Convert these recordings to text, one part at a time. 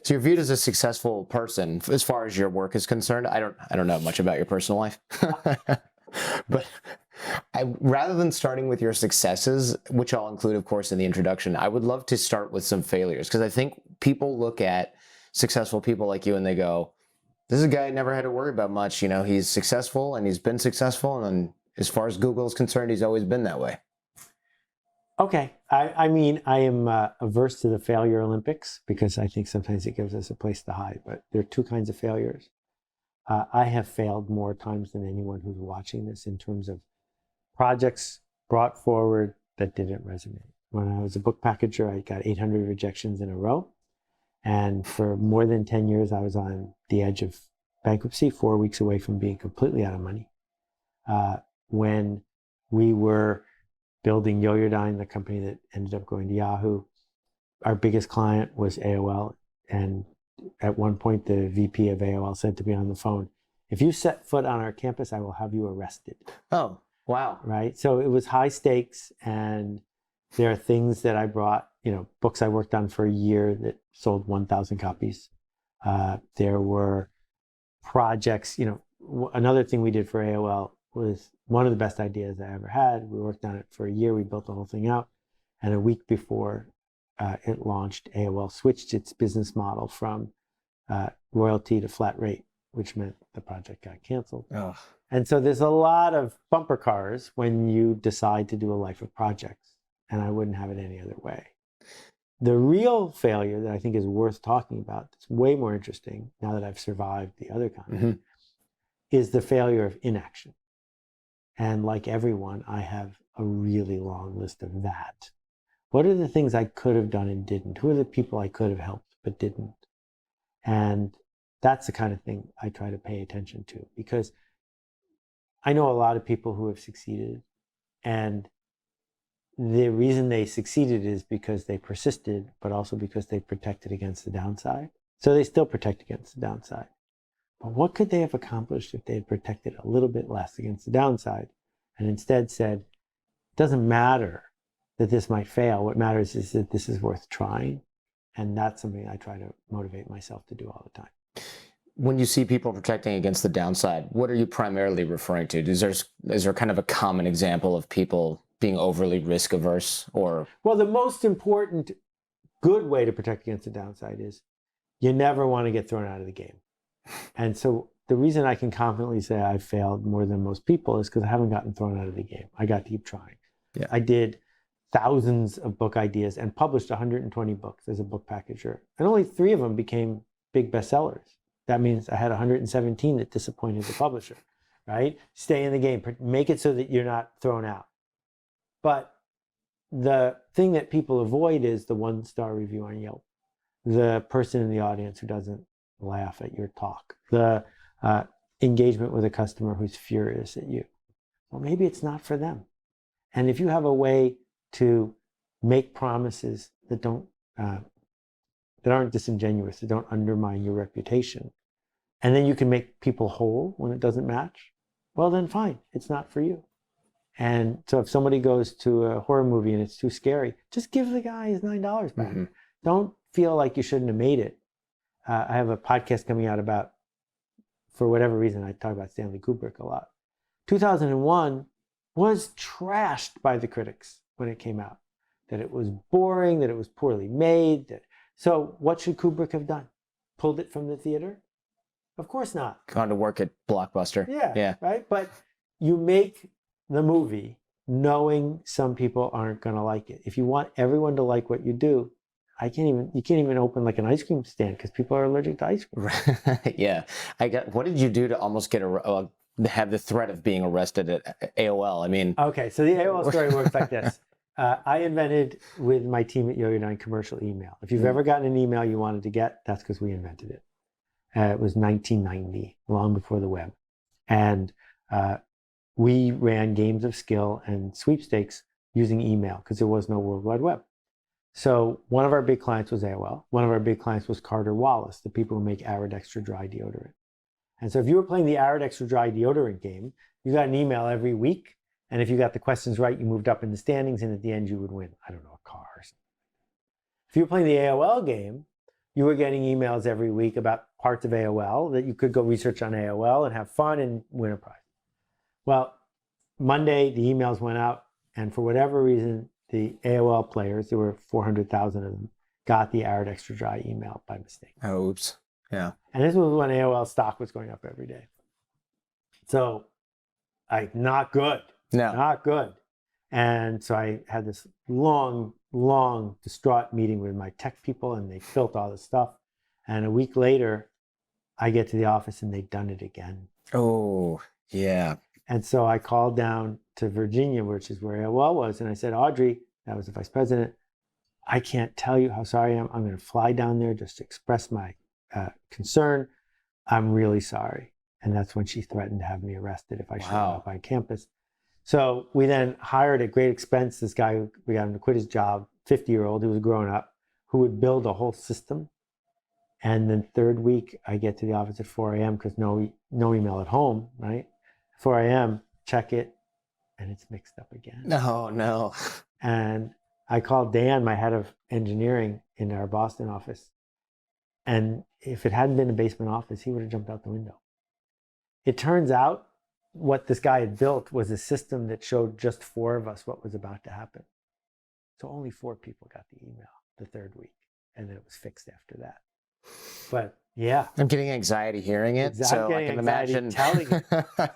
So you're viewed as a successful person as far as your work is concerned. I don't know much about your personal life, but rather than starting with your successes, which I'll include, of course, in the introduction, I would love to start with some failures, because I think people look at successful people like you and they go, "This is a guy I never had to worry about much. You know, he's successful and he's been successful, and as far as Google is concerned, he's always been that way." Okay. I mean, I am averse to the failure Olympics because I think sometimes it gives us a place to hide, but there are two kinds of failures. I have failed more times than anyone who's watching this in terms of projects brought forward that didn't resonate. When I was a book packager, I got 800 rejections in a row. And for more than 10 years, I was on the edge of bankruptcy, 4 weeks away from being completely out of money. When we were building Yoyodyne, the company that ended up going to Yahoo, our biggest client was AOL. And at one point, the VP of AOL said to me on the phone, "If you set foot on our campus, I will have you arrested." Oh, wow. Right? So it was high stakes. And there are things that I brought, books I worked on for a year that sold 1,000 copies. There were projects, another thing we did for AOL was one of the best ideas I ever had. We worked on it for a year. We built the whole thing out. And a week before it launched, AOL switched its business model from royalty to flat rate, which meant the project got canceled. Oh. And so there's a lot of bumper cars when you decide to do a life of projects. And I wouldn't have it any other way. The real failure that I think is worth talking about, that's way more interesting now that I've survived the other kind, is the failure of inaction. And like everyone, I have a really long list of that. What are the things I could have done and didn't? Who are the people I could have helped but didn't? And that's the kind of thing I try to pay attention to, because I know a lot of people who have succeeded, and the reason they succeeded is because they persisted, but also because they protected against the downside. So they still protect against the downside. But what could they have accomplished if they had protected a little bit less against the downside and instead said, it doesn't matter that this might fail. What matters is that this is worth trying. And that's something I try to motivate myself to do all the time. When you see people protecting against the downside, what are you primarily referring to? Is there kind of a common example of people being overly risk averse? Or well, the most important good way to protect against the downside is you never want to get thrown out of the game. And so the reason I can confidently say I've failed more than most people is because I haven't gotten thrown out of the game. I got to keep trying. Yeah. I did thousands of book ideas and published 120 books as a book packager. And only 3 of them became big bestsellers. That means I had 117 that disappointed the publisher, right? Stay in the game, make it so that you're not thrown out. But the thing that people avoid is the 1-star review on Yelp, the person in the audience who doesn't laugh at your talk, the engagement with a customer who's furious at you. Well, maybe it's not for them. And if you have a way to make promises that aren't disingenuous, that don't undermine your reputation, and then you can make people whole when it doesn't match, well, then fine, it's not for you. And so if somebody goes to a horror movie and it's too scary, just give the guy his $9 back. Mm-hmm. Don't feel like you shouldn't have made it. I have a podcast coming out about, for whatever reason, I talk about Stanley Kubrick a lot. 2001 was trashed by the critics when it came out, that it was boring, that it was poorly made. So what should Kubrick have done? Pulled it from the theater? Of course not. Gone to work at Blockbuster. Yeah. Right? But you make the movie knowing some people aren't going to like it. If you want everyone to like what you do, you can't even open like an ice cream stand because people are allergic to ice cream. Yeah. What did you do to almost have the threat of being arrested at AOL? I mean. Okay. So the AOL story works like this. I invented with my team at Yoyodyne commercial email. If you've ever gotten an email you wanted to get, that's because we invented it. It was 1990, long before the web. And we ran games of skill and sweepstakes using email because there was no World Wide Web. So one of our big clients was AOL. One of our big clients was Carter Wallace, the people who make Arid Extra Dry deodorant. And so if you were playing the Arid Extra Dry deodorant game, you got an email every week. And if you got the questions right, you moved up in the standings. And at the end, you would win, I don't know, a car or something. If you were playing the AOL game, you were getting emails every week about parts of AOL that you could go research on AOL and have fun and win a prize. Well, Monday, the emails went out, and for whatever reason, the AOL players, there were 400,000 of them, got the Arid Extra Dry email by mistake. Oh, oops. Yeah. And this was when AOL stock was going up every day. So, not good. No. Not good. And so I had this long, distraught meeting with my tech people, and they built all this stuff. And a week later, I get to the office and they'd done it again. Oh, yeah. And so I called down to Virginia, which is where AOL was, and I said, Audrey, that was the vice president, I can't tell you how sorry I am. I'm going to fly down there just to express my concern. I'm really sorry. And that's when she threatened to have me arrested if I showed up on campus. So we then hired at great expense this guy, we got him to quit his job, 50-year-old who was grown up, who would build a whole system. And then third week, I get to the office at 4 a.m. because no email at home, right? 4 a.m., check it, and it's mixed up again. No. And I called Dan, my head of engineering in our Boston office. And if it hadn't been a basement office, he would have jumped out the window. It turns out what this guy had built was a system that showed just 4 of us what was about to happen. So only 4 people got the email the third week, and then it was fixed after that. But yeah, I'm getting anxiety hearing it, so I can imagine telling it.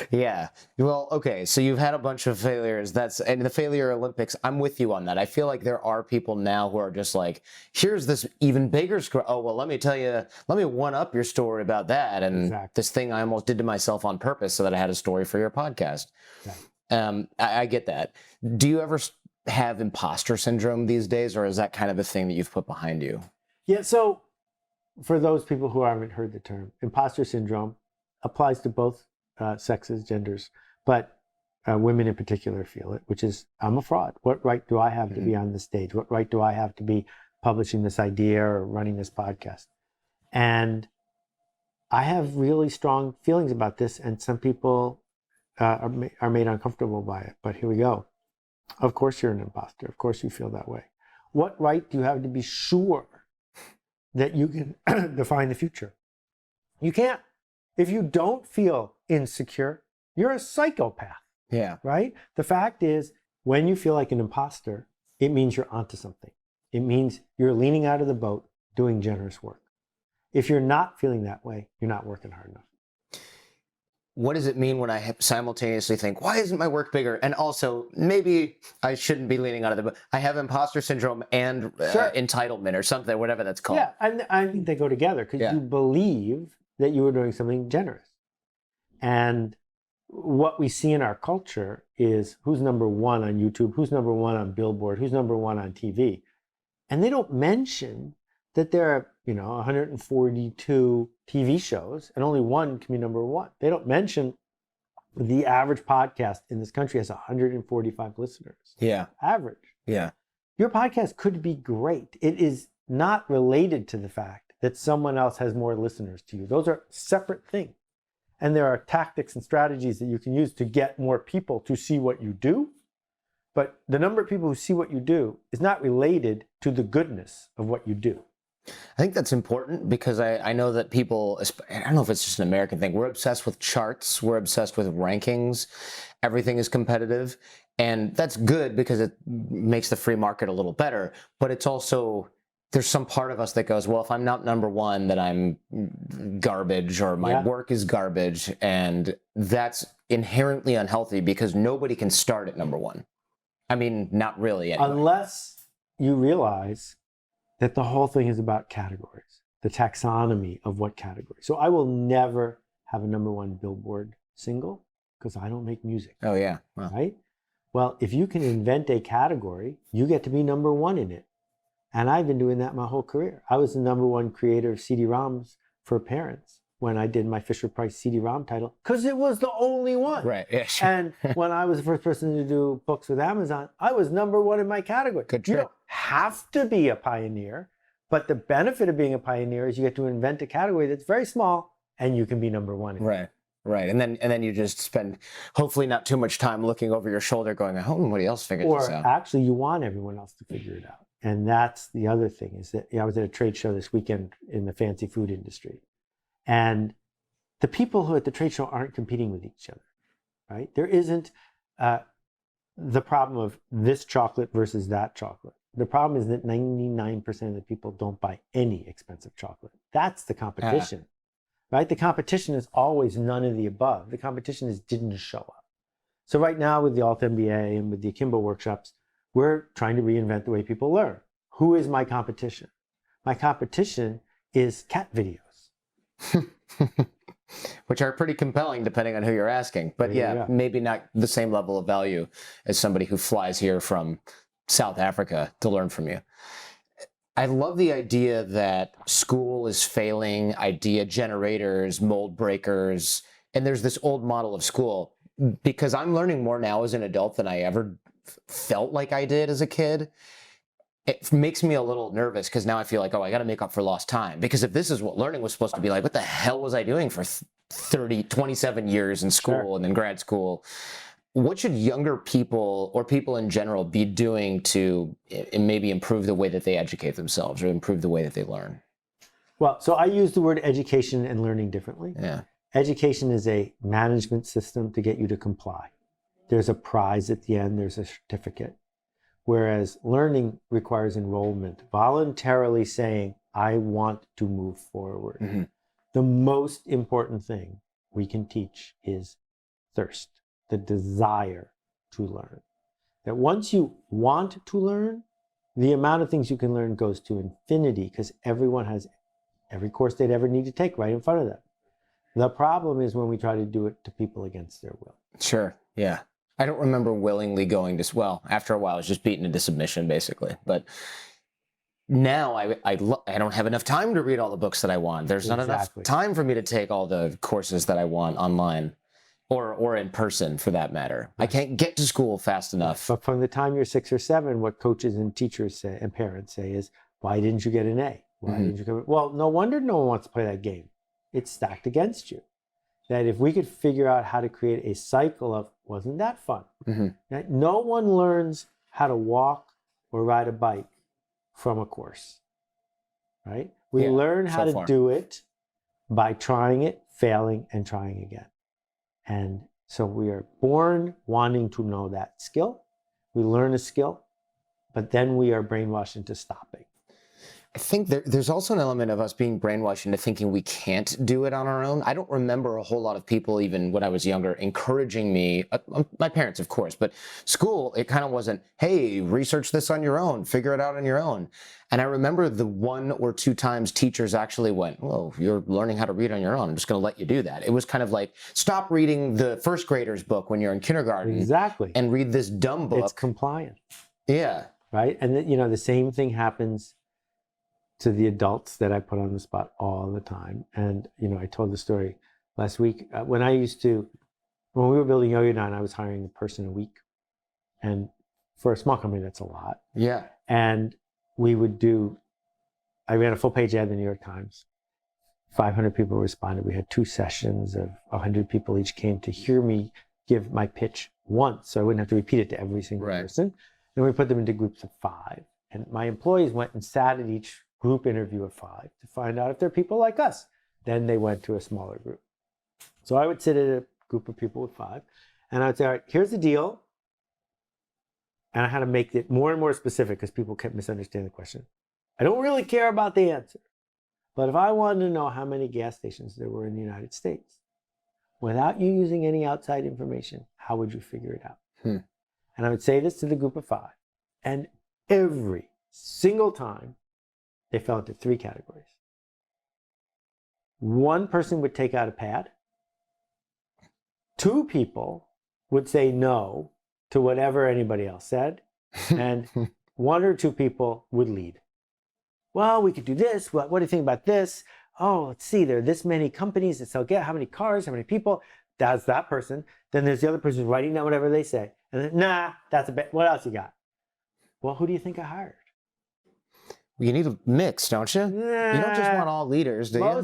Yeah. Well, okay. So you've had a bunch of failures. And the failure Olympics, I'm with you on that. I feel like there are people now who are just like, here's this even bigger story. Oh, well, let me one up your story about that. And this thing I almost did to myself on purpose so that I had a story for your podcast. Exactly. I get that. Do you ever have imposter syndrome these days, or is that kind of a thing that you've put behind you? Yeah. So for those people who haven't heard the term, imposter syndrome applies to both sexes, genders, but women in particular feel it, which is, I'm a fraud. What right do I have to be on the stage? What right do I have to be publishing this idea or running this podcast? And I have really strong feelings about this, and some people are made uncomfortable by it. But here we go. Of course you're an imposter. Of course you feel that way. What right do you have to be sure that you can define the future? You can't. If you don't feel insecure, you're a psychopath. Yeah. Right? The fact is, when you feel like an imposter, it means you're onto something. It means you're leaning out of the boat, doing generous work. If you're not feeling that way, you're not working hard enough. What does it mean when I simultaneously think, why isn't my work bigger? And also, maybe I shouldn't be leaning out of the boat. I have imposter syndrome and entitlement or something, whatever that's called. Yeah, and I think they go together because you believe that you were doing something generous. And what we see in our culture is who's number one on YouTube, who's number one on Billboard, who's number one on TV. And they don't mention that there are, 142 TV shows and only one can be number one. They don't mention the average podcast in this country has 145 listeners. Yeah. Average. Yeah. Your podcast could be great. It is not related to the fact that someone else has more listeners to you. Those are separate things. And there are tactics and strategies that you can use to get more people to see what you do. But the number of people who see what you do is not related to the goodness of what you do. I think that's important because I know that people, I don't know if it's just an American thing, we're obsessed with charts, we're obsessed with rankings, everything is competitive. And that's good because it makes the free market a little better. But it's also, there's some part of us that goes, well, if I'm not number one, then I'm garbage or my work is garbage. And that's inherently unhealthy because nobody can start at number one. I mean, not really anyway. Unless you realize that the whole thing is about categories, the taxonomy of what category. So I will never have a number one Billboard single because I don't make music. Oh, yeah. Wow. Right? Well, if you can invent a category, you get to be number one in it. And I've been doing that my whole career. I was the number one creator of CD-ROMs for parents when I did my Fisher-Price CD-ROM title because it was the only one. Right. Yeah, sure. And when I was the first person to do books with Amazon, I was number one in my category. Good trick. You don't have to be a pioneer, but the benefit of being a pioneer is you get to invent a category that's very small and you can be number one in it. Right. Right. And then you just spend hopefully not too much time looking over your shoulder going, I hope nobody else figured this out. Or actually you want everyone else to figure it out. And that's the other thing is that I was at a trade show this weekend in the fancy food industry. And the people who are at the trade show aren't competing with each other, right? There isn't the problem of this chocolate versus that chocolate. The problem is that 99% of the people don't buy any expensive chocolate. That's the competition, right? The competition is always none of the above. The competition is didn't show up. So right now with the Alt MBA and with the Akimbo workshops, we're trying to reinvent the way people learn. Who is my competition? My competition is cat videos. Which are pretty compelling depending on who you're asking. But yeah, maybe not the same level of value as somebody who flies here from South Africa to learn from you. I love the idea that school is failing, idea generators, mold breakers, and there's this old model of school, because I'm learning more now as an adult than I ever felt like I did as a kid. It makes me a little nervous because now I feel like, oh, I got to make up for lost time. Because if this is what learning was supposed to be like, what the hell was I doing for 27 years in school and in grad school? What should younger people or people in general be doing to maybe improve the way that they educate themselves or improve the way that they learn? Well, so I use the word education and learning differently. Yeah. Education is a management system to get you to comply. There's a prize at the end, there's a certificate. Whereas learning requires enrollment, voluntarily saying, I want to move forward. Mm-hmm. The most important thing we can teach is thirst, the desire to learn. That once you want to learn, the amount of things you can learn goes to infinity because everyone has every course they'd ever need to take right in front of them. The problem is when we try to do it to people against their will. Sure, yeah. I don't remember willingly going to, well, after a while, I was just beaten into submission, basically. But now I don't have enough time to read all the books that I want. There's not enough time for me to take all the courses that I want online or in person, for that matter. I can't get to school fast enough. But from the time you're 6 or 7, what coaches and teachers say and parents say is, why didn't you get an A? Why didn't you come? Well, no wonder no one wants to play that game. It's stacked against you. That if we could figure out how to create a cycle of, wasn't that fun? That no one learns how to walk or ride a bike from a course, right? We learn how to do it by trying it, failing, and trying again. And so we are born wanting to know that skill. We learn a skill, but then we are brainwashed into stopping. I think there's also an element of us being brainwashed into thinking we can't do it on our own. I don't remember a whole lot of people, even when I was younger, encouraging me, my parents, of course, but school, it kind of wasn't, hey, research this on your own, figure it out on your own. And I remember the 1 or 2 times teachers actually went, well, you're learning how to read on your own. I'm just going to let you do that. It was kind of like, stop reading the first grader's book when you're in kindergarten. Exactly. And read this dumb book. It's compliant. Yeah. Right? And the same thing happens to the adults that I put on the spot all the time. And, I told the story last week. When we were building Yo-Yo9, I was hiring a person a week. And for a small company, that's a lot. Yeah. And I ran a full page ad in the New York Times. 500 people responded. We had 2 sessions of 100 people each came to hear me give my pitch once. So I wouldn't have to repeat it to every single person. Then we put them into groups of 5. And my employees went and sat at each group interview of 5 to find out if they're people like us. Then they went to a smaller group. So I would sit at a group of people with 5, and I would say, all right, here's the deal. And I had to make it more and more specific because people kept misunderstanding the question. I don't really care about the answer, but if I wanted to know how many gas stations there were in the United States, without you using any outside information, how would you figure it out? And I would say this to the group of 5, and every single time, they fell into 3 categories. 1 person would take out a pad. 2 people would say no to whatever anybody else said. And 1 or 2 people would lead. Well, we could do this. What do you think about this? Oh, let's see. There are this many companies that sell how many cars, how many people. That's that person. Then there's the other person writing down whatever they say. And then, nah, that's a bit. What else you got? Well, who do you think I hired? You need a mix, don't you? Nah, you don't just want all leaders, do you?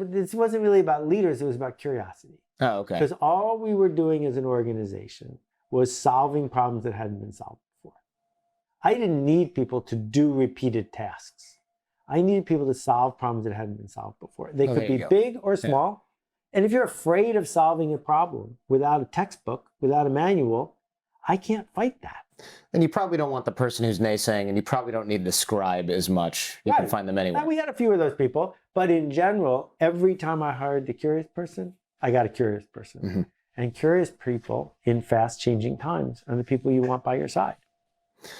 This wasn't really about leaders. It was about curiosity. Oh, okay. Because all we were doing as an organization was solving problems that hadn't been solved before. I didn't need people to do repeated tasks. I needed people to solve problems that hadn't been solved before. They could be big or small. And if you're afraid of solving a problem without a textbook, without a manual, I can't fight that. And you probably don't want the person who's naysaying, and you probably don't need to scribe as much. You can find them anyway. And we had a few of those people, but in general, every time I hired the curious person, I got a curious person. Mm-hmm. And curious people in fast-changing times are the people you want by your side.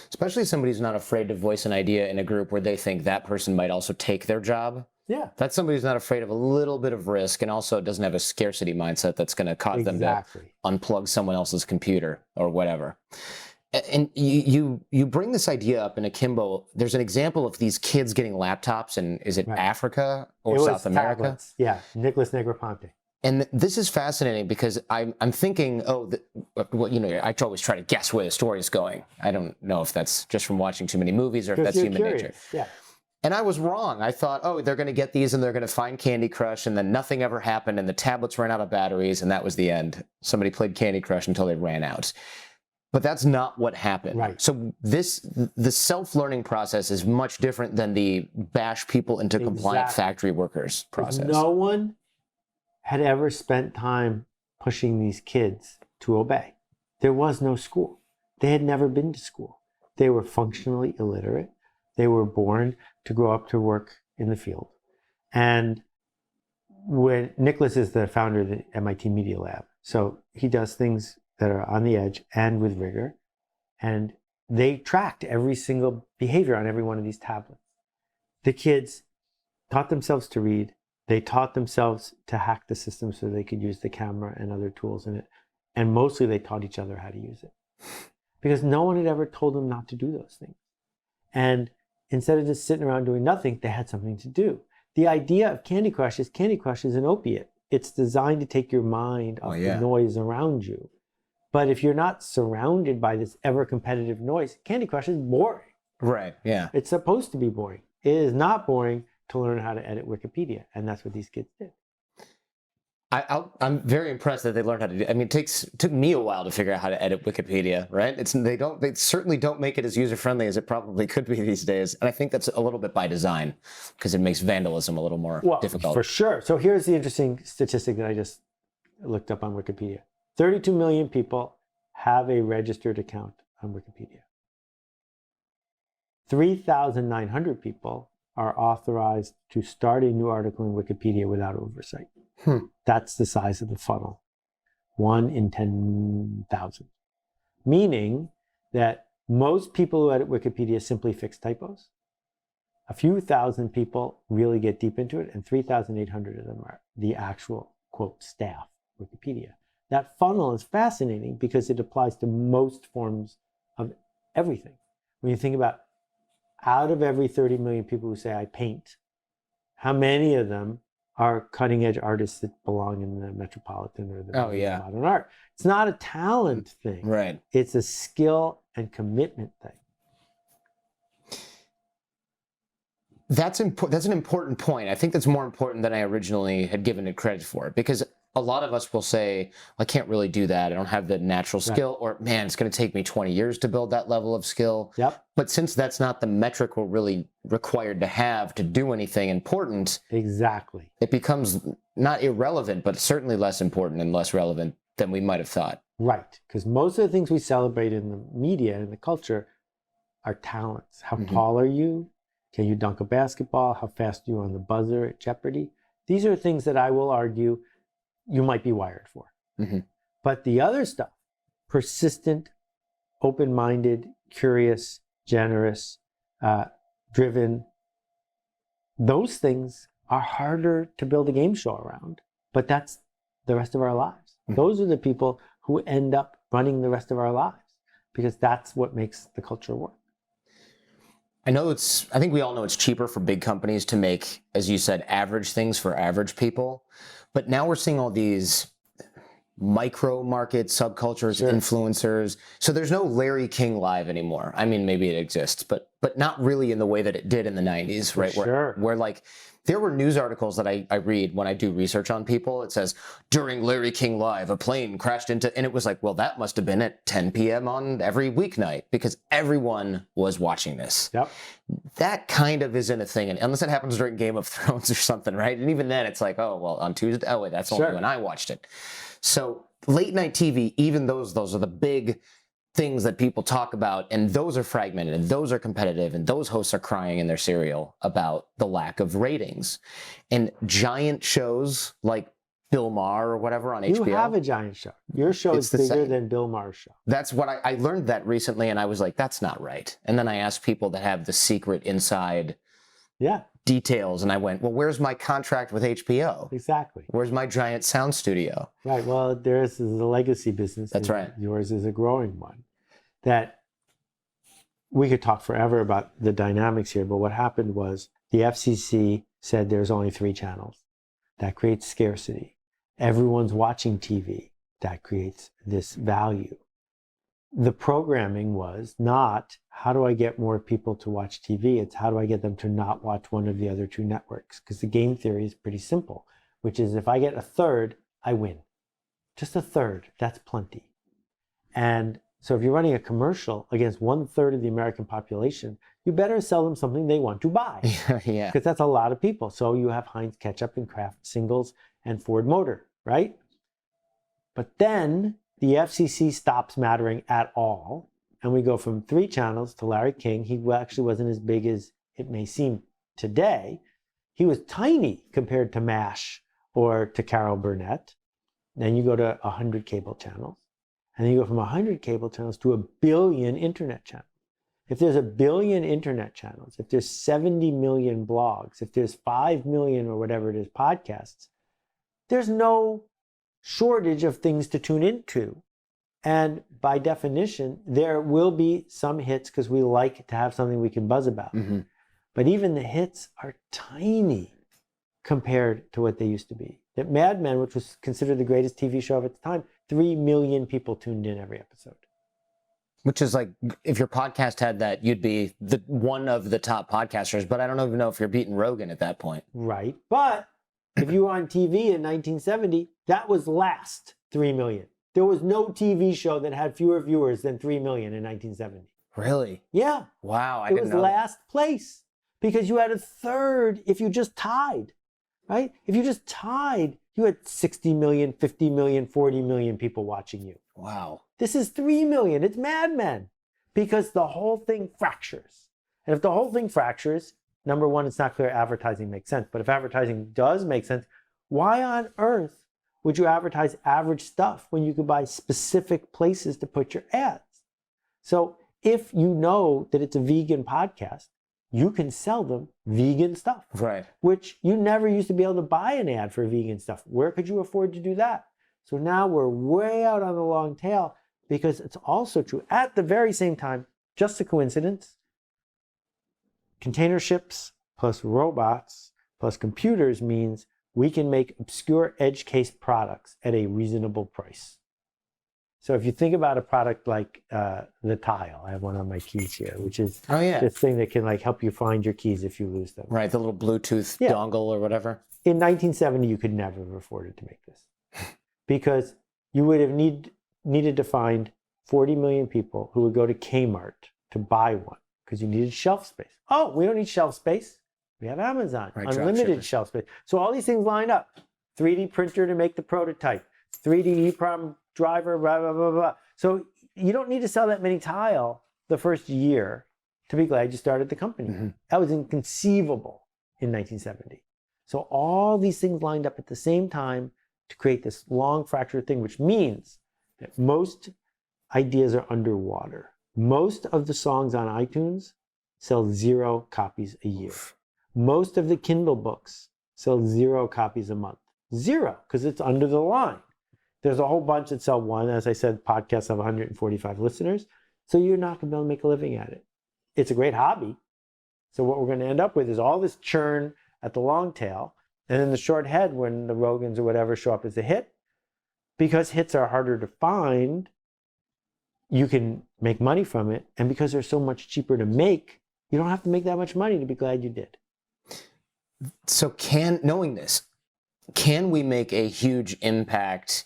Especially somebody who's not afraid to voice an idea in a group where they think that person might also take their job. Yeah. That's somebody who's not afraid of a little bit of risk and also doesn't have a scarcity mindset that's going to cause them to unplug someone else's computer or whatever. And you bring this idea up in Akimbo. There's an example of these kids getting laptops in, is it Africa or South America? Tablets. Yeah, Nicholas Negroponte. And this is fascinating because I'm thinking, I always try to guess where the story is going. I don't know if that's just from watching too many movies or if that's human nature. Yeah. And I was wrong. I thought, they're going to get these and they're going to find Candy Crush, and then nothing ever happened and the tablets ran out of batteries and that was the end. Somebody played Candy Crush until they ran out. But that's not what happened. Right. So the self-learning process is much different than the bash people into compliant factory workers process. No one had ever spent time pushing these kids to obey. There was no school. They had never been to school. They were functionally illiterate. They were born to grow up to work in the field. And when Nicholas is the founder of the MIT Media Lab, so he does things that are on the edge and with rigor. And they tracked every single behavior on every one of these tablets. The kids taught themselves to read. They taught themselves to hack the system so they could use the camera and other tools in it. And mostly they taught each other how to use it. Because no one had ever told them not to do those things. And instead of just sitting around doing nothing, they had something to do. The idea of Candy Crush is an opiate. It's designed to take your mind off the noise around you. But if you're not surrounded by this ever-competitive noise, Candy Crush is boring. Right, yeah. It's supposed to be boring. It is not boring to learn how to edit Wikipedia, and that's what these kids did. I'm very impressed that they learned how to do. I mean, it took me a while to figure out how to edit Wikipedia, right? They certainly don't make it as user friendly as it probably could be these days, and I think that's a little bit by design because it makes vandalism a little more difficult. For sure. So here's the interesting statistic that I just looked up on Wikipedia: 32 million people have a registered account on Wikipedia. 3,900 people are authorized to start a new article in Wikipedia without oversight. That's the size of the funnel. 1 in 10,000. Meaning that most people who edit Wikipedia simply fix typos. A few thousand people really get deep into it, and 3,800 of them are the actual, quote, staff Wikipedia. That funnel is fascinating because it applies to most forms of everything. When you think about out of every 30 million people who say I paint, how many of them are cutting-edge artists that belong in the Metropolitan or the Modern Art? It's not a talent thing. Right. It's a skill and commitment thing. That's an important point. I think that's more important than I originally had given it credit for, because a lot of us will say, I can't really do that. I don't have the natural skill, or man, it's going to take me 20 years to build that level of skill. Yep. But since that's not the metric we're really required to have to do anything important, exactly, it becomes not irrelevant, but certainly less important and less relevant than we might have thought. Right, because most of the things we celebrate in the media and the culture are talents. How tall are you? Can you dunk a basketball? How fast are you on the buzzer at Jeopardy? These are things that I will argue you might be wired for. But the other stuff, persistent, open-minded, curious, generous, driven, those things are harder to build a game show around, but that's the rest of our lives. Those are the people who end up running the rest of our lives because that's what makes the culture work. I think we all know it's cheaper for big companies to make, as you said, average things for average people. But now we're seeing all these micro market subcultures, influencers. So there's no Larry King Live anymore. I mean, maybe it exists, but not really in the way that it did in the 90s, right? Where like There were news articles that I read when I do research on people. It says, during Larry King Live, a plane crashed into, and it was like, well, that must have been at 10 p.m. on every weeknight because everyone was watching this. Yep. That kind of isn't a thing, unless it happens during Game of Thrones or something, right? And even then, it's like, oh, well, on Tuesday, oh, wait, that's only when I watched it. So late night TV, even those are the big things that people talk about, and those are fragmented, and those are competitive, and those hosts are crying in their cereal about the lack of ratings. And giant shows like Bill Maher or whatever on HBO. You have a giant show. Your show is bigger than Bill Maher's show. That's what I learned that recently, and I was like, that's not right. And then I asked people that have the secret inside details, and I went, well, where's my contract with HBO? Exactly. Where's my giant sound studio? Right. Well, theirs is a legacy business. That's right. Yours is a growing one. That we could talk forever about the dynamics here, but what happened was the FCC said there's only 3 channels. That creates scarcity. Everyone's watching TV. That creates this value. The programming was not, how do I get more people to watch TV? It's how do I get them to not watch one of the other 2 networks? Because the game theory is pretty simple, which is if I get a third, I win. Just a third, that's plenty. And so if you're running a commercial against 1/3 of the American population, you better sell them something they want to buy. Yeah. Because that's a lot of people. So you have Heinz Ketchup and Kraft Singles and Ford Motor, right? But then the FCC stops mattering at all. And we go from 3 channels to Larry King. He actually wasn't as big as it may seem today. He was tiny compared to MASH or to Carol Burnett. Then you go to 100 cable channels. And then you go from 100 cable channels to 1 billion internet channels. If there's 1 billion internet channels, if there's 70 million blogs, if there's 5 million or whatever it is podcasts, there's no shortage of things to tune into. And by definition, there will be some hits because we like to have something we can buzz about. Mm-hmm. But even the hits are tiny compared to what they used to be. That Mad Men, which was considered the greatest TV show of its time, 3 million people tuned in every episode. Which is like, if your podcast had that, you'd be one of the top podcasters, but I don't even know if you're beating Rogan at that point. Right. But if you were on TV in 1970, that was last 3 million. There was no TV show that had fewer viewers than 3 million in 1970. Really? Yeah. Wow, I didn't know. It was last place because you had a third if you just tied, right? If you just tied, you had 60 million, 50 million, 40 million people watching you. Wow. This is 3 million. It's Mad Men because the whole thing fractures. And if the whole thing fractures, number one, it's not clear advertising makes sense. But if advertising does make sense, why on earth would you advertise average stuff when you could buy specific places to put your ads? So if you know that it's a vegan podcast, you can sell them vegan stuff. Right. Which you never used to be able to buy an ad for vegan stuff. Where could you afford to do that? So now we're way out on the long tail because it's also true. At the very same time, just a coincidence, container ships plus robots plus computers means we can make obscure edge case products at a reasonable price. So if you think about a product like the Tile, I have one on my keys here, which is this thing that can like help you find your keys if you lose them. Right, the little Bluetooth dongle or whatever. In 1970, you could never have afforded to make this because you would have needed to find 40 million people who would go to Kmart to buy one because you needed shelf space. Oh, we don't need shelf space. We have Amazon, unlimited shelf space. So all these things lined up. 3D printer to make the prototype, 3D EEPROM driver, blah, blah, blah, blah. So you don't need to sell that many Tile the first year to be glad you started the company. Mm-hmm. That was inconceivable in 1970. So all these things lined up at the same time to create this long fractured thing, which means that most ideas are underwater. Most of the songs on iTunes sell 0 copies a year. Most of the Kindle books sell 0 copies a month. 0, because it's under the line. There's a whole bunch that sell 1. As I said, podcasts have 145 listeners. So you're not going to be able to make a living at it. It's a great hobby. So what we're going to end up with is all this churn at the long tail. And then the short head when the Rogans or whatever show up as a hit. Because hits are harder to find, you can make money from it. And because they're so much cheaper to make, you don't have to make that much money to be glad you did. So knowing this, can we make a huge impact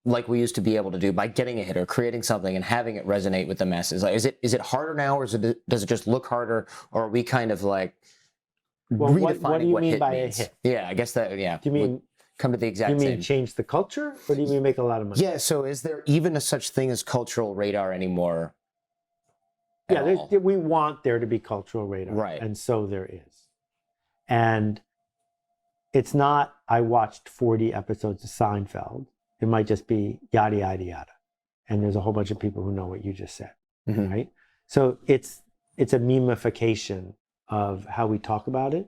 like we used to be able to do by getting a hit or creating something and having it resonate with the masses? Like, is it harder now, or does it just look harder, or are we kind of like redefining what do you mean hit by means? a hit? Yeah, I guess that, yeah. Do you mean come to the exact you same. mean change the culture, or do you mean make a lot of money? Yeah, so is there even a such thing as cultural radar anymore? Yeah, we want there to be cultural radar, right? And so there is. And it's not, I watched 40 episodes of Seinfeld. It might just be yada, yada, yada. And there's a whole bunch of people who know what you just said, right? So it's a memification of how we talk about it.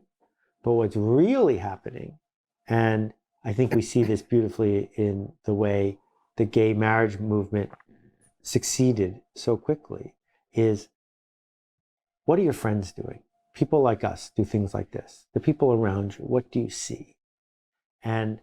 But what's really happening, and I think we see this beautifully in the way the gay marriage movement succeeded so quickly, is what are your friends doing? People like us do things like this. The people around you, what do you see? And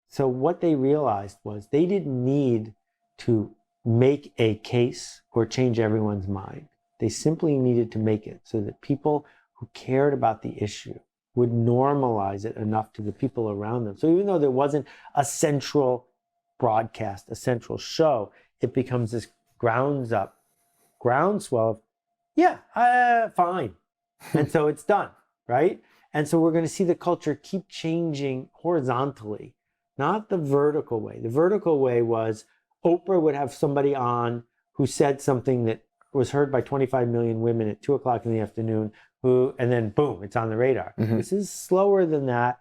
so what they realized was they didn't need to make a case or change everyone's mind. They simply needed to make it so that people who cared about the issue would normalize it enough to the people around them. So even though there wasn't a central broadcast, a central show, it becomes this groundswell of, yeah, fine. And so it's done, right? And so we're going to see the culture keep changing horizontally, not the vertical way. The vertical way was Oprah would have somebody on who said something that was heard by 25 million women at 2:00 in the afternoon, and then boom, it's on the radar. This is slower than that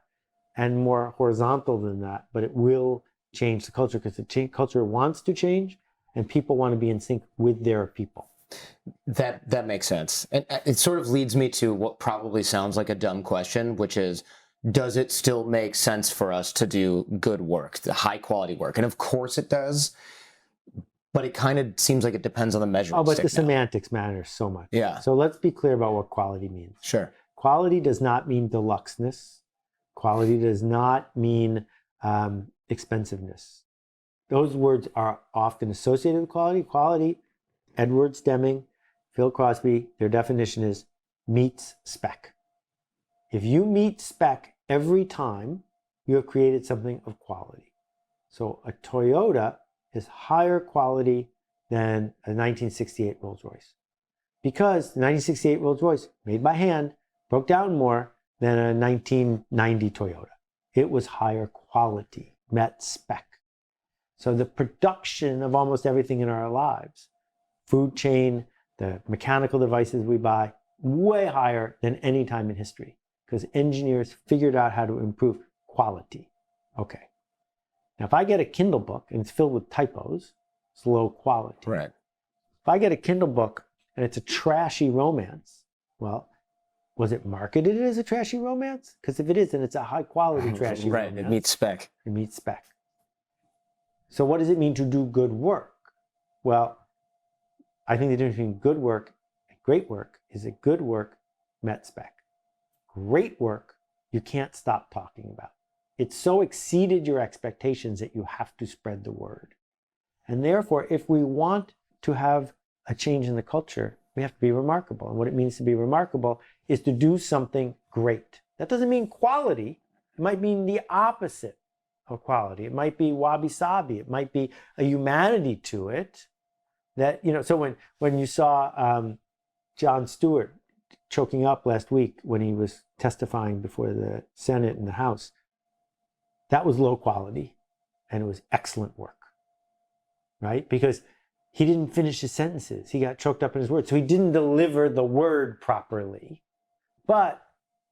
and more horizontal than that, but it will change the culture because the culture wants to change and people want to be in sync with their people. That makes sense. And it sort of leads me to what probably sounds like a dumb question, which is, does it still make sense for us to do good work, the high quality work? And of course it does, but it kind of seems like it depends on the measuring stick. Oh, but the now. semantics matter so much. Yeah. So let's be clear about what quality means. Sure. Quality does not mean deluxeness. Quality does not mean expensiveness. Those words are often associated with quality. Quality, Edwards Deming, Phil Crosby, their definition is meets spec. If you meet spec every time, you have created something of quality. So a Toyota is higher quality than a 1968 Rolls-Royce, because the 1968 Rolls-Royce, made by hand, broke down more than a 1990 Toyota. It was higher quality, met spec. So the production of almost everything in our lives, food chain, the mechanical devices we buy, way higher than any time in history, because engineers figured out how to improve quality. Okay. Now, if I get a Kindle book and it's filled with typos, it's low quality. Right. If I get a Kindle book and it's a trashy romance, well, was it marketed as a trashy romance? Because if it is, then it's a high quality trashy romance. Right, it meets spec. It meets spec. So what does it mean to do good work? Well, I think the difference between good work and great work is that good work met spec. Great work, you can't stop talking about. It so exceeded your expectations that you have to spread the word. And therefore, if we want to have a change in the culture, we have to be remarkable. And what it means to be remarkable is to do something great. That doesn't mean quality. It might mean the opposite of quality. It might be wabi-sabi. It might be a humanity to it. That, so when you saw Jon Stewart choking up last week when he was testifying before the Senate and the House, that was low quality and it was excellent work, right? Because he didn't finish his sentences. He got choked up in his words. So he didn't deliver the word properly, but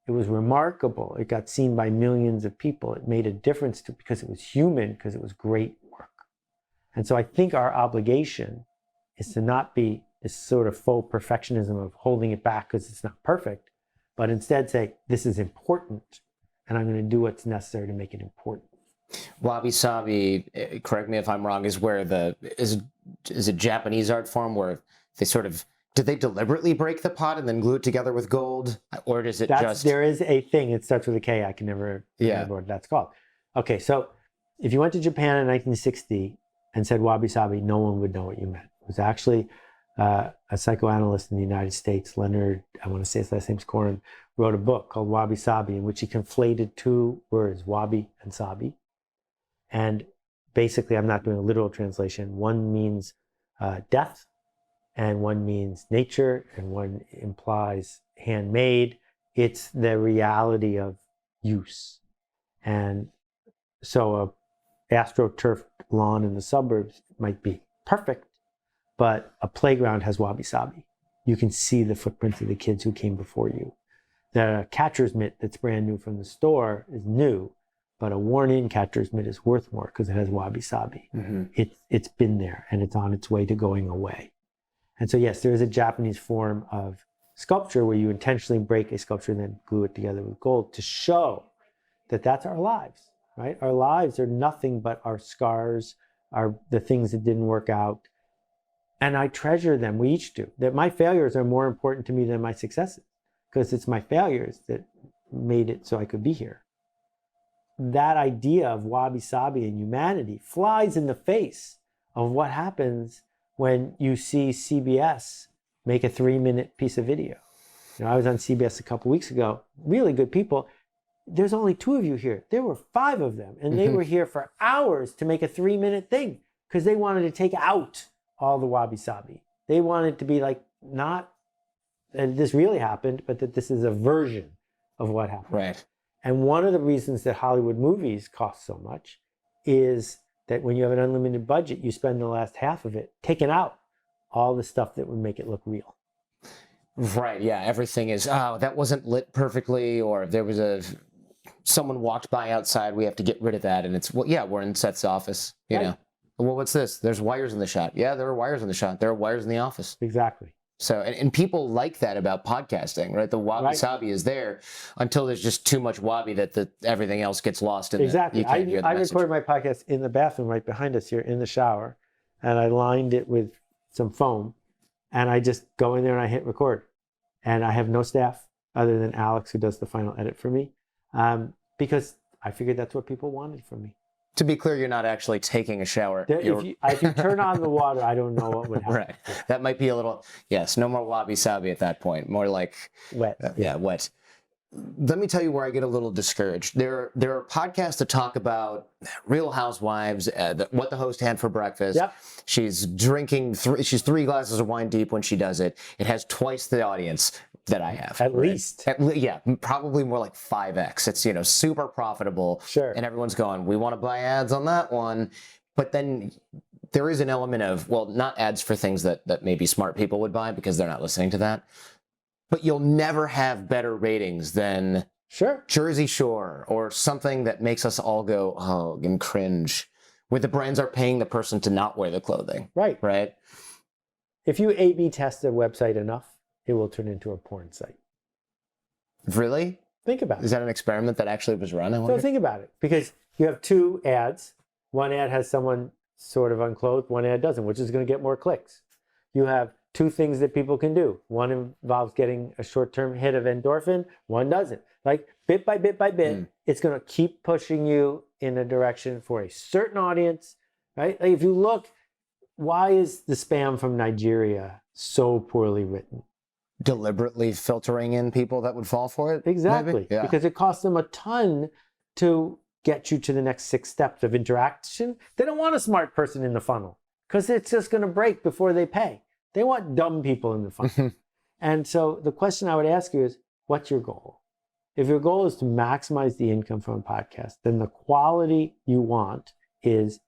it was remarkable. It got seen by millions of people. It made a difference because it was human, because it was great work. And so I think our obligation is to not be this sort of faux perfectionism of holding it back because it's not perfect, but instead say, this is important, and I'm going to do what's necessary to make it important. Wabi-sabi, correct me if I'm wrong, is where is a Japanese art form where they sort of, did they deliberately break the pot and then glue it together with gold? Or does it There is a thing, it starts with a K, I can never remember what that's called. Okay, so if you went to Japan in 1960 and said wabi-sabi, no one would know what you meant. It was actually a psychoanalyst in the United States, Leonard, I want to say his last name's Corin, wrote a book called Wabi Sabi, in which he conflated two words, wabi and sabi. And basically, I'm not doing a literal translation. One means death, and one means nature, and one implies handmade. It's the reality of use. And so a astroturf lawn in the suburbs might be perfect, but a playground has wabi-sabi. You can see the footprints of the kids who came before you. The catcher's mitt that's brand new from the store is new, but a worn-in catcher's mitt is worth more because it has wabi-sabi. It's been there, and it's on its way to going away. And so, yes, there is a Japanese form of sculpture where you intentionally break a sculpture and then glue it together with gold to show that that's our lives, right? Our lives are nothing but our scars, the things that didn't work out. And I treasure them. We each do. That my failures are more important to me than my successes, because it's my failures that made it so I could be here. That idea of wabi-sabi and humanity flies in the face of what happens when you see CBS make a 3-minute piece of video. I was on CBS a couple weeks ago, really good people. There's only 2 of you here. There were 5 of them, and they were here for hours to make a 3-minute thing because they wanted to take out all the wabi-sabi. They wanted to be like, not that this really happened, but that this is a version of what happened. Right. And one of the reasons that Hollywood movies cost so much is that when you have an unlimited budget, you spend the last half of it taking out all the stuff that would make it look real. Right, yeah, everything is, oh, that wasn't lit perfectly, or if there was someone walked by outside, we have to get rid of that, and it's, well, yeah, we're in Seth's office, you know. Well, what's this? There's wires in the shot. Yeah, there are wires in the shot. There are wires in the office. Exactly. So, and people like that about podcasting, right? The wabi-sabi is there until there's just too much wabi that everything else gets lost in exactly. You can't hear the I message. recorded my podcast in the bathroom right behind us here in the shower, and I lined it with some foam, and I just go in there and I hit record. And I have no staff other than Alex, who does the final edit for me, because I figured that's what people wanted from me. To be clear, you're not actually taking a shower. If you turn on the water, I don't know what would happen. Right. That might be a little, yes, no more wabi-sabi at that point. More like... Wet. Yeah, wet. Let me tell you where I get a little discouraged. There are podcasts that talk about Real Housewives, what the host had for breakfast. Yep. She's drinking, she's 3 glasses of wine deep when she does it. It has twice the audience that I have. At least. Yeah, probably more like 5x. It's, super profitable. Sure. And everyone's going, we want to buy ads on that one. But then there is an element of, well, not ads for things that maybe smart people would buy because they're not listening to that. But you'll never have better ratings than Jersey Shore or something that makes us all go, oh, and cringe, where the brands are paying the person to not wear the clothing. Right. Right? If you A/B test a website enough, it will turn into a porn site. Really? Think about it. Is that an experiment that actually was run? So think about it. Because you have 2 ads. One ad has someone sort of unclothed. One ad doesn't, which is going to get more clicks. You have 2 things that people can do. One involves getting a short-term hit of endorphin. One doesn't. Like bit by bit by bit, it's going to keep pushing you in a direction for a certain audience, right? Like if you look, why is the spam from Nigeria so poorly written? Deliberately filtering in people that would fall for it? Exactly. Yeah. Because it costs them a ton to get you to the next 6 steps of interaction. They don't want a smart person in the funnel because it's just going to break before they pay. They want dumb people in the funnel. And so the question I would ask you is, what's your goal? If your goal is to maximize the income from a podcast, then the quality you want is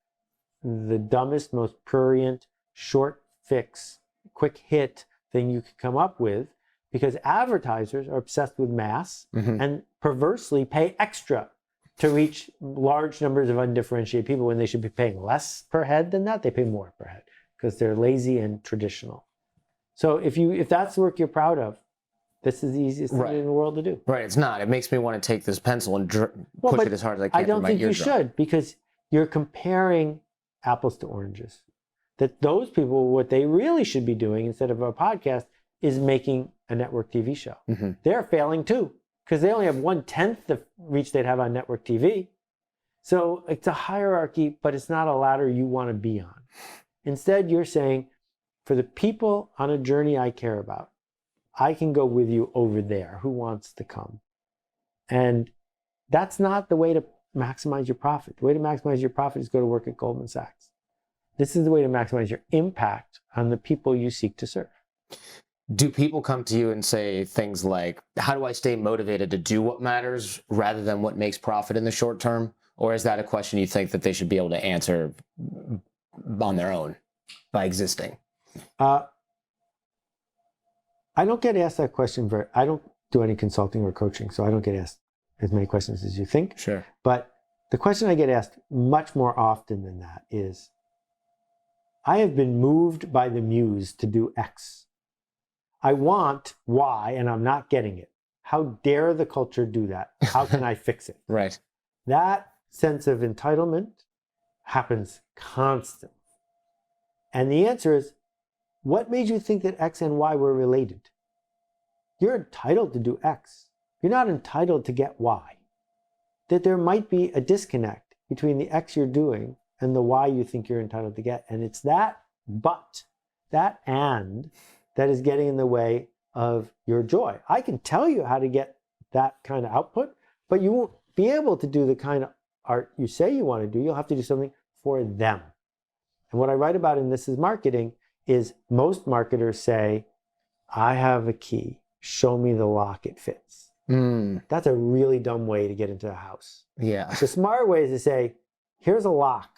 the dumbest, most prurient, short fix, quick hit thing you could come up with, because advertisers are obsessed with mass and perversely pay extra to reach large numbers of undifferentiated people when they should be paying less per head than that. They pay more per head because they're lazy and traditional. So if that's the work you're proud of, this is the easiest thing in the world to do. Right, it's not. It makes me want to take this pencil and push it as hard as I can. I don't think you should, because you're comparing apples to oranges. That those people, what they really should be doing instead of a podcast is making a network TV show. They're failing too, because they only have 1/10 the reach they'd have on network TV. So it's a hierarchy, but it's not a ladder you want to be on. Instead, you're saying, for the people on a journey I care about, I can go with you over there. Who wants to come? And that's not the way to maximize your profit. The way to maximize your profit is go to work at Goldman Sachs. This is the way to maximize your impact on the people you seek to serve. Do people come to you and say things like, how do I stay motivated to do what matters rather than what makes profit in the short term? Or is that a question you think that they should be able to answer on their own by existing? I don't get asked that question I don't do any consulting or coaching, so I don't get asked as many questions as you think. Sure. But the question I get asked much more often than that is, I have been moved by the muse to do X. I want Y and I'm not getting it. How dare the culture do that? How can I fix it? Right. That sense of entitlement happens constantly. And the answer is, what made you think that X and Y were related? You're entitled to do X. You're not entitled to get Y. That there might be a disconnect between the X you're doing and the Y you think you're entitled to get. And it's that but, that and, that is getting in the way of your joy. I can tell you how to get that kind of output, but you won't be able to do the kind of art you say you want to do. You'll have to do something for them. And what I write about in This Is Marketing is most marketers say, I have a key. Show me the lock it fits. That's a really dumb way to get into a house. Yeah. The smart way is to say, here's a lock.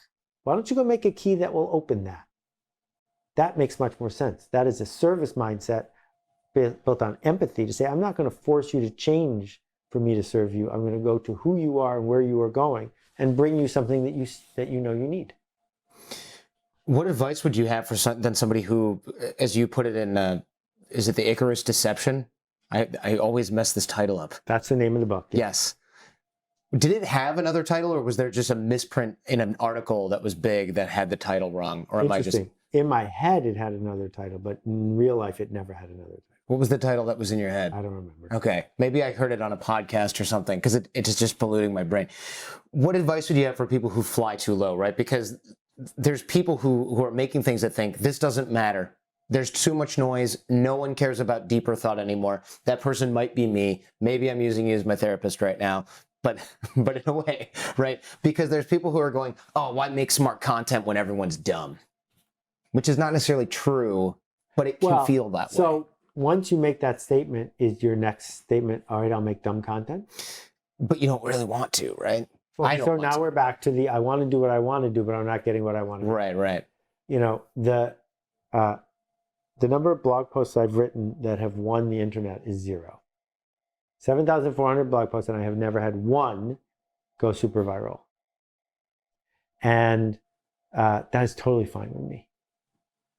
Why don't you go make a key that will open that? That makes much more sense. That is a service mindset built on empathy to say, I'm not going to force you to change for me to serve you. I'm going to go to who you are and where you are going and bring you something that you know you need. What advice would you have for somebody who, as you put it in, is it the Icarus Deception? I always mess this title up. That's the name of the book. Yeah. Yes. Did it have another title, or was there just a misprint in an article that was big that had the title wrong? Or am I just... In my head, it had another title, but in real life, it never had another title. What was the title that was in your head? I don't remember. Okay. Maybe I heard it on a podcast or something, because it's just polluting my brain. What advice would you have for people who fly too low, right? Because there's people who are making things that think, this doesn't matter. There's too much noise. No one cares about deeper thought anymore. That person might be me. Maybe I'm using you as my therapist right now. But in a way, right? Because there's people who are going, oh, why make smart content when everyone's dumb? Which is not necessarily true, but it can feel that way. So once you make that statement, is your next statement, all right, I'll make dumb content? But you don't really want to, right? Well, so now we're back to I want to do what I want to do, but I'm not getting what I want to do. Right. You know, the number of blog posts I've written that have won the internet is 0. 7,400 blog posts, and I have never had one go super viral. And that is totally fine with me.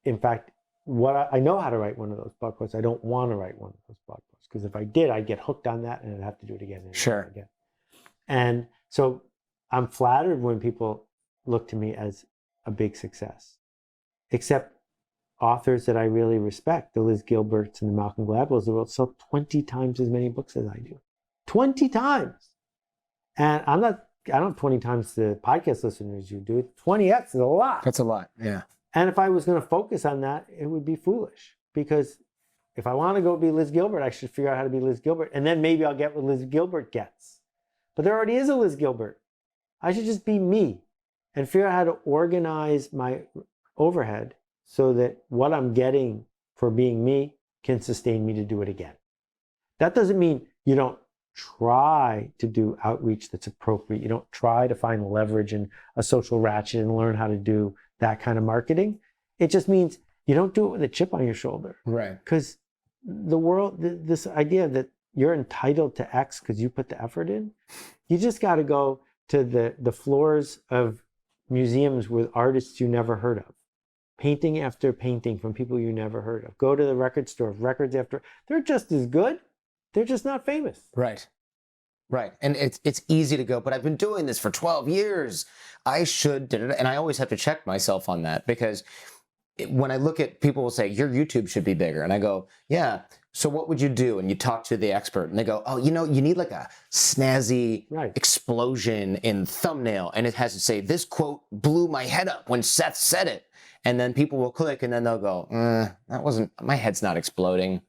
In fact, I know how to write one of those blog posts. I don't want to write one of those blog posts, because if I did, I'd get hooked on that and I'd have to do it again and again. And so I'm flattered when people look to me as a big success. Except authors that I really respect, the Liz Gilberts and the Malcolm Gladwells of the world, sell 20 times as many books as I do. 20 times. And I don't have 20 times the podcast listeners you do. 20x is a lot. That's a lot, yeah. And if I was going to focus on that, it would be foolish. Because if I want to go be Liz Gilbert, I should figure out how to be Liz Gilbert. And then maybe I'll get what Liz Gilbert gets. But there already is a Liz Gilbert. I should just be me and figure out how to organize my overhead so that what I'm getting for being me can sustain me to do it again. That doesn't mean you don't try to do outreach that's appropriate. You don't try to find leverage in a social ratchet and learn how to do that kind of marketing. It just means you don't do it with a chip on your shoulder. Right. Because the world, this idea that you're entitled to X because you put the effort in, you just got to go to the floors of museums with artists you never heard of. Painting after painting from people you never heard of. Go to the record store, records after. They're just as good. They're just not famous. Right. And it's easy to go, but I've been doing this for 12 years. I should, and I always have to check myself on that, because when I look at people will say, your YouTube should be bigger. And I go, yeah, so what would you do? And you talk to the expert and they go, oh, you need like a snazzy explosion in thumbnail. And it has to say, this quote blew my head up when Seth said it. And then people will click and then they'll go, that wasn't, my head's not exploding.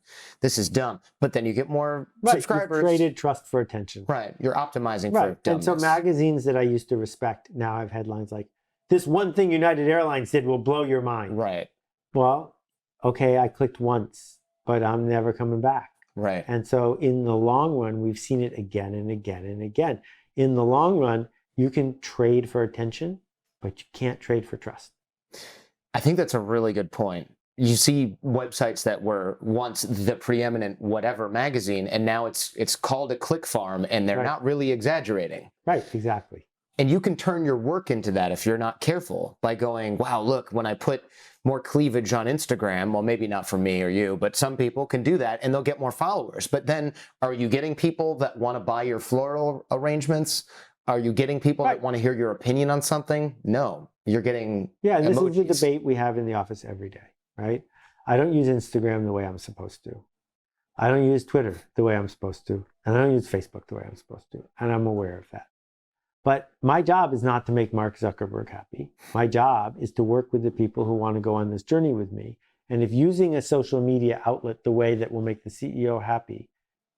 This is dumb. But then you get more subscribers. You've traded trust for attention. Right. You're optimizing for dumbness. And so magazines that I used to respect now have headlines like, this one thing United Airlines did will blow your mind. Right. Well, okay, I clicked once, but I'm never coming back. Right. And so in the long run, we've seen it again and again and again. In the long run, you can trade for attention, but you can't trade for trust. I think that's a really good point. You see websites that were once the preeminent whatever magazine, and now it's called a click farm, and they're not really exaggerating. Right, exactly. And you can turn your work into that if you're not careful by going, wow, look, when I put more cleavage on Instagram, well, maybe not for me or you, but some people can do that and they'll get more followers. But then are you getting people that want to buy your floral arrangements? Are you getting people that want to hear your opinion on something? No, you're getting and this emojis. is the debate we have in the office every day, right? I don't use Instagram the way I'm supposed to. I don't use Twitter the way I'm supposed to. And I don't use Facebook the way I'm supposed to. And I'm aware of that. But my job is not to make Mark Zuckerberg happy. My job is to work with the people who want to go on this journey with me. And if using a social media outlet the way that will make the CEO happy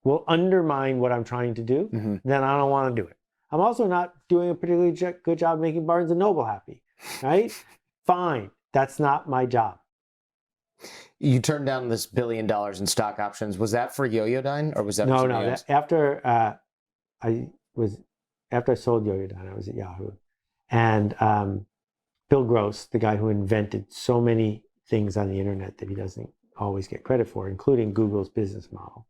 will undermine what I'm trying to do, then I don't want to do it. I'm also not doing a particularly good job making Barnes & Noble happy, right? Fine. That's not my job. You turned down this $1 billion in stock options. Was that for Yoyodyne or was that for somebody else? After I sold Yoyodyne, I was at Yahoo. And Bill Gross, the guy who invented so many things on the internet that he doesn't always get credit for, including Google's business model,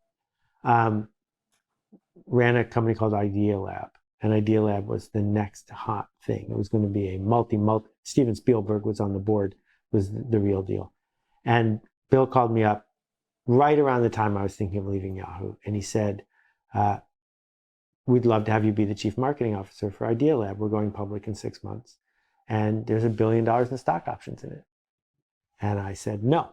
ran a company called Idea Lab. And Idea Lab was the next hot thing. It was going to be a multi. Steven Spielberg was on the board, was the real deal. And Bill called me up right around the time I was thinking of leaving Yahoo. And he said, we'd love to have you be the chief marketing officer for Idea Lab. We're going public in 6 months. And there's $1 billion in stock options in it. And I said, no.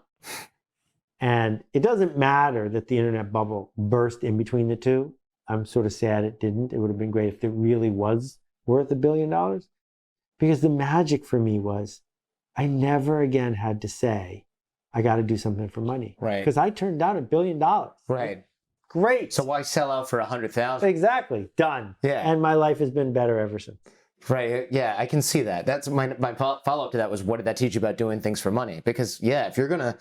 And it doesn't matter that the internet bubble burst in between the two. I'm sort of sad it didn't. It would have been great if it really was worth $1 billion. Because the magic for me was I never again had to say, I got to do something for money. Right. Because I turned down $1 billion. Right. Great. So why sell out for 100,000? Exactly. Done. Yeah. And my life has been better ever since. Right. Yeah, I can see that. That's my follow-up to that was, what did that teach you about doing things for money? Because, yeah, if you're going to...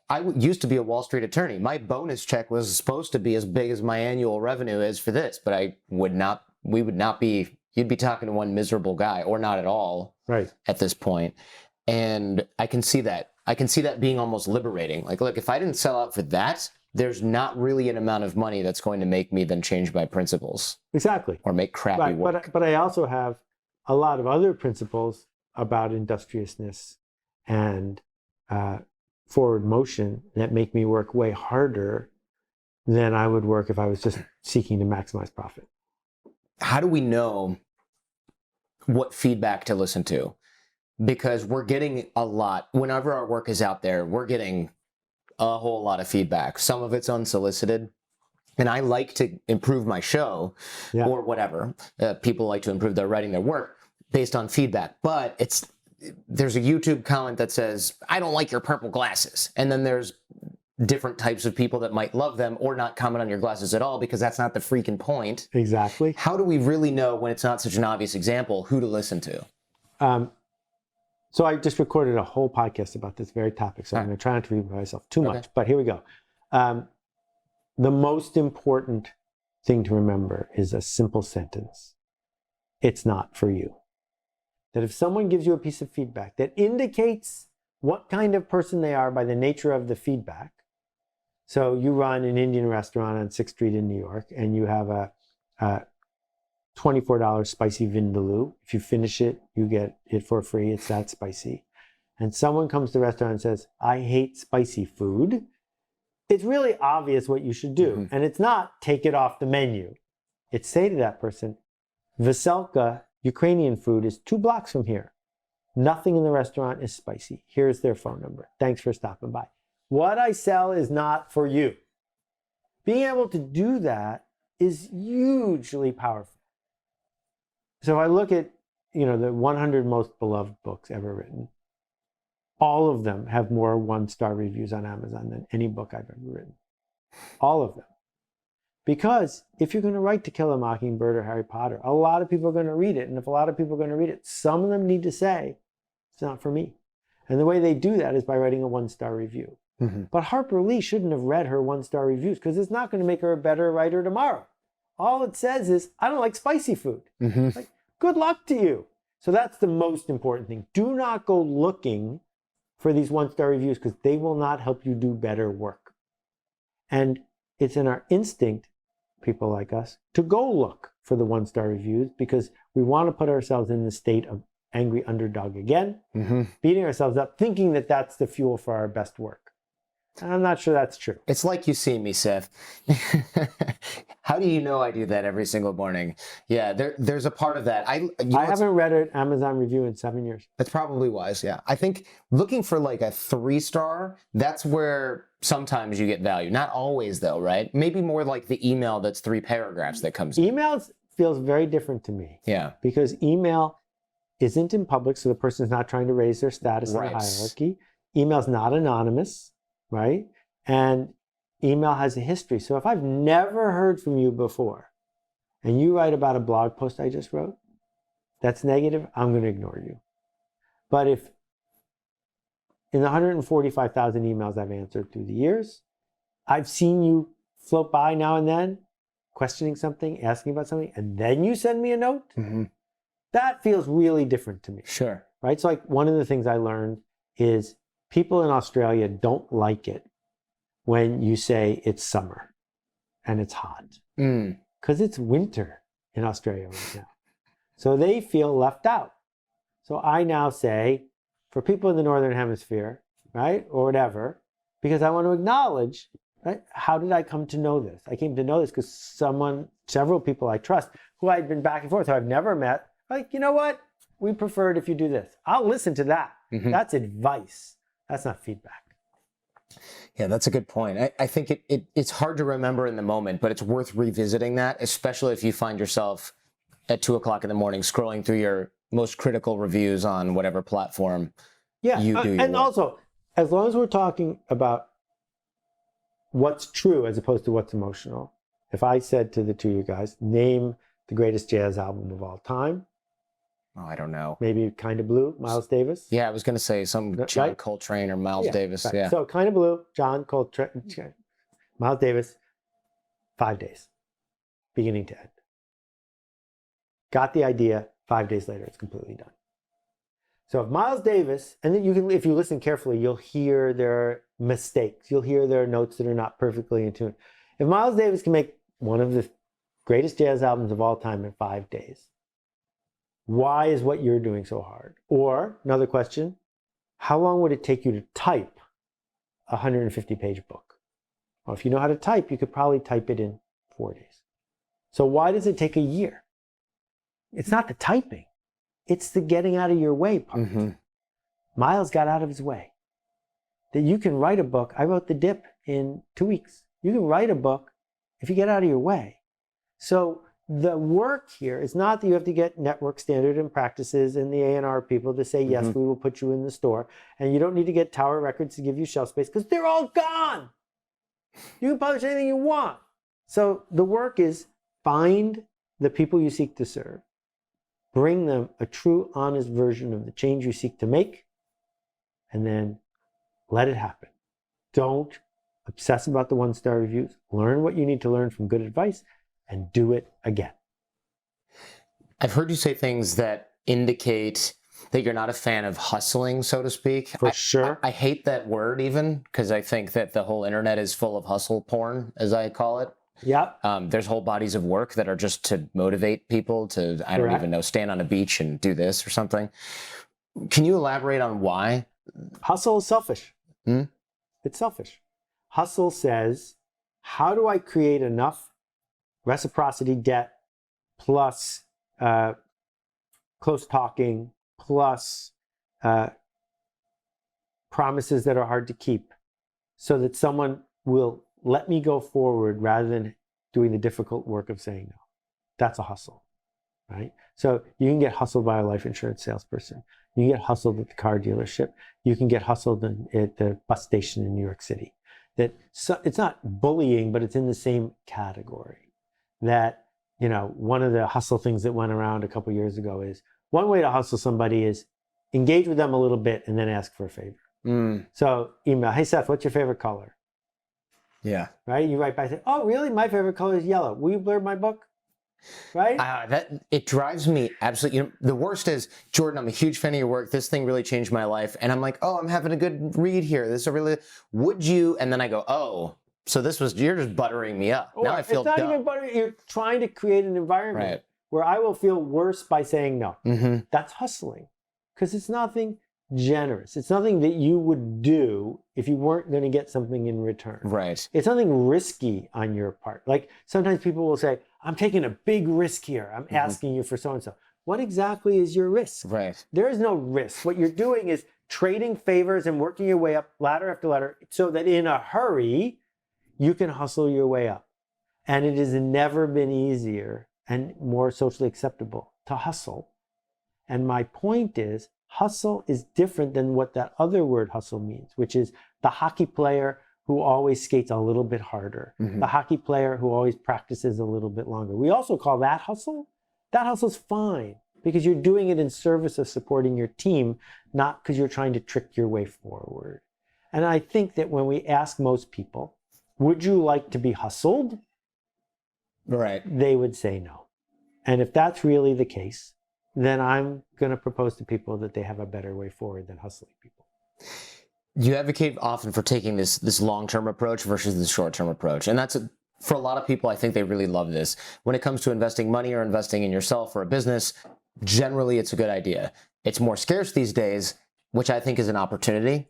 I used to be a Wall Street attorney. My bonus check was supposed to be as big as my annual revenue is for this, but you'd be talking to one miserable guy or not at all at this point. And I can see that. I can see that being almost liberating. Like, look, if I didn't sell out for that, there's not really an amount of money that's going to make me then change my principles. Exactly. Or make crappy work. But I also have a lot of other principles about industriousness and forward motion that make me work way harder than I would work if I was just seeking to maximize profit. How do we know what feedback to listen to? Because we're getting a lot. Whenever our work is out there, we're getting a whole lot of feedback. Some of it's unsolicited. And I like to improve my show or whatever. People like to improve their writing, their work based on feedback. But there's a YouTube comment that says, I don't like your purple glasses. And then there's different types of people that might love them or not comment on your glasses at all, because that's not the freaking point. Exactly. How do we really know, when it's not such an obvious example, who to listen to? So I just recorded a whole podcast about this very topic, so I'm going to try not to repeat myself too much, but here we go. The most important thing to remember is a simple sentence. It's not for you. That if someone gives you a piece of feedback that indicates what kind of person they are by the nature of the feedback. So you run an Indian restaurant on 6th Street in New York, and you have a $24 spicy vindaloo. If you finish it, you get it for free. It's that spicy. And someone comes to the restaurant and says, I hate spicy food. It's really obvious what you should do. Mm-hmm. And it's not take it off the menu. It's say to that person, Veselka Ukrainian food is 2 blocks from here. Nothing in the restaurant is spicy. Here's their phone number. Thanks for stopping by. What I sell is not for you. Being able to do that is hugely powerful. So I look at, the 100 most beloved books ever written. all of them have more 1-star reviews on Amazon than any book I've ever written. All of them. Because if you're going to write To Kill a Mockingbird or Harry Potter, a lot of people are going to read it. And if a lot of people are going to read it, some of them need to say, it's not for me. And the way they do that is by writing a 1-star review. Mm-hmm. But Harper Lee shouldn't have read her 1-star reviews because it's not going to make her a better writer tomorrow. All it says is, I don't like spicy food. Mm-hmm. Like, good luck to you. So that's the most important thing. Do not go looking for these 1-star reviews because they will not help you do better work. And it's in our instinct, people like us, to go look for the 1-star reviews because we want to put ourselves in the state of angry underdog again, beating ourselves up, thinking that that's the fuel for our best work. And I'm not sure that's true. It's like you see me, Seth. How do you know I do that every single morning? Yeah, there's a part of that. I haven't read an Amazon review in 7 years. That's probably wise, yeah. I think looking for like a 3-star, that's where sometimes you get value. Not always though, right? Maybe more like the email that's 3 paragraphs that comes in. Emails feels very different to me. Yeah. Because email isn't in public, so the person's not trying to raise their status in the hierarchy. Email's not anonymous, right? And email has a history. So if I've never heard from you before, and you write about a blog post I just wrote, that's negative, I'm going to ignore you. But if in the 145,000 emails I've answered through the years, I've seen you float by now and then, questioning something, asking about something, and then you send me a note, that feels really different to me. Sure. Right? So like one of the things I learned is people in Australia don't like it when you say it's summer and it's hot. Because it's winter in Australia right now. So they feel left out. So I now say, for people in the Northern Hemisphere, right, or whatever, because I want to acknowledge, right, how did I come to know this? I came to know this because several people I trust, who I'd been back and forth, who I've never met, like, you know what? We prefer it if you do this. I'll listen to that. That's advice. That's not feedback. Yeah, that's a good point. I think it's hard to remember in the moment, but it's worth revisiting that, especially if you find yourself at 2 o'clock in the morning scrolling through your most critical reviews on whatever platform you do. And also, as long as we're talking about what's true as opposed to what's emotional, if I said to the two of you guys, name the greatest jazz album of all time. Oh, I don't know. Maybe Kind of Blue, Miles Davis. Yeah, I was going to say some John Coltrane or Miles Davis. Right. Yeah. So Kind of Blue, John Coltrane, Miles Davis, 5 days, beginning to end. Got the idea. 5 days later, it's completely done. So if Miles Davis, and then you can, if you listen carefully, you'll hear their mistakes. You'll hear their notes that are not perfectly in tune. If Miles Davis can make one of the greatest jazz albums of all time in 5 days, why is what you're doing so hard? Or another question, how long would it take you to type a 150-page book? Well, if you know how to type, you could probably type it in 4 days. So why does it take a year? It's not the typing. It's the getting out of your way part. Miles got out of his way. That you can write a book. I wrote The Dip in 2 weeks. You can write a book if you get out of your way. So the work here is not that you have to get network standard and practices and the A&R people to say, yes, we will put you in the store. And you don't need to get Tower Records to give you shelf space because they're all gone. You can publish anything you want. So the work is find the people you seek to serve, bring them a true, honest version of the change you seek to make, and then let it happen. Don't obsess about the 1-star reviews. Learn what you need to learn from good advice and do it again. I've heard you say things that indicate that you're not a fan of hustling, so to speak. For sure. I hate that word even because I think that the whole internet is full of hustle porn, as I call it. Yeah. There's whole bodies of work that are just to motivate people to, I don't even know, stand on a beach and do this or something. Can you elaborate on why? Hustle is selfish. It's selfish. Hustle says, how do I create enough reciprocity debt plus close talking plus promises that are hard to keep so that someone will let me go forward rather than doing the difficult work of saying no. That's a hustle, right? So you can get hustled by a life insurance salesperson. You get hustled at the car dealership. You can get hustled at the bus station in New York City. It's not bullying, but it's in the same category. That, one of the hustle things that went around a couple years ago is one way to hustle somebody is engage with them a little bit and then ask for a favor. So email, hey Seth, what's your favorite color? Yeah. Right? You write back, say, oh, really? My favorite color is yellow. Will you blur my book? Right? It drives me absolutely. The worst is, Jordan, I'm a huge fan of your work. This thing really changed my life. And I'm like, oh, I'm having a good read here. Would you? And then I go, oh, so you're just buttering me up. Now I feel it's not dumb. even buttering. You're trying to create an environment where I will feel worse by saying no. That's hustling, because it's nothing generous. It's nothing that you would do if you weren't going to get something in return. Right. It's nothing risky on your part. Like sometimes people will say, I'm taking a big risk here. I'm asking you for so-and-so. What exactly is your risk? Right. There is no risk. What you're doing is trading favors and working your way up ladder after ladder so that in a hurry, you can hustle your way up. And it has never been easier and more socially acceptable to hustle. And my point is, hustle is different than what that other word hustle means, which is the hockey player who always skates a little bit harder, the hockey player who always practices a little bit longer. We also call that hustle. That hustle's fine because you're doing it in service of supporting your team, not because you're trying to trick your way forward. And I think that when we ask most people, would you like to be hustled? Right. They would say no. And if that's really the case, then I'm going to propose to people that they have a better way forward than hustling people. You advocate often for taking this long-term approach versus the short-term approach. And for a lot of people, I think they really love this. When it comes to investing money or investing in yourself or a business, generally it's a good idea. It's more scarce these days, which I think is an opportunity.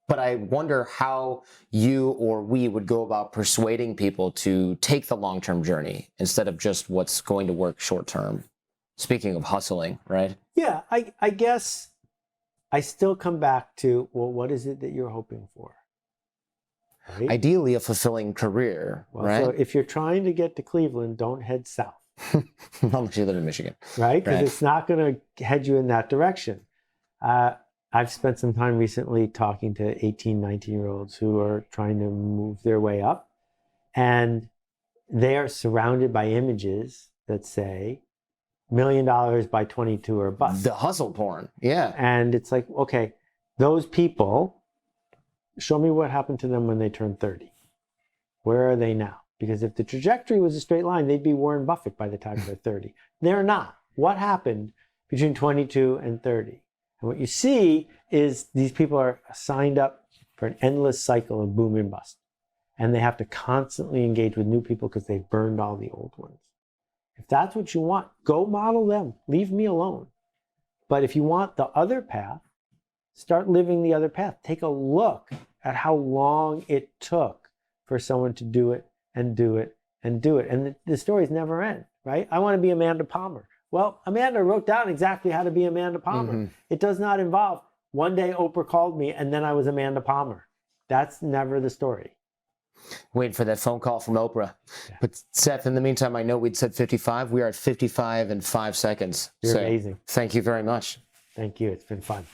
But I wonder how you or we would go about persuading people to take the long-term journey instead of just what's going to work short-term. Speaking of hustling, right? Yeah, I guess I still come back to, well, what is it that you're hoping for? Right? Ideally, a fulfilling career, right? So if you're trying to get to Cleveland, don't head south. Unless you live in Michigan. Right? Because it's not going to head you in that direction. I've spent some time recently talking to 18, 19-year-olds who are trying to move their way up. And they are surrounded by images that say, $1 million by 22 or bust. The hustle porn. Yeah. And it's like, okay, those people, show me what happened to them when they turned 30. Where are they now? Because if the trajectory was a straight line, they'd be Warren Buffett by the time they're 30. They're not. What happened between 22 and 30? And what you see is these people are signed up for an endless cycle of boom and bust. And they have to constantly engage with new people because they've burned all the old ones. If that's what you want, go model them. Leave me alone. But if you want the other path, start living the other path. Take a look at how long it took for someone to do it and do it and do it. And the stories never end, right? I want to be Amanda Palmer. Well, Amanda wrote down exactly how to be Amanda Palmer. It does not involve, one day Oprah called me and then I was Amanda Palmer. That's never the story. Waiting for that phone call from Oprah. Yeah. But Seth, in the meantime, I know we'd said 55. We are at 55 and 5 seconds. You're amazing. Thank you very much. Thank you. It's been fun.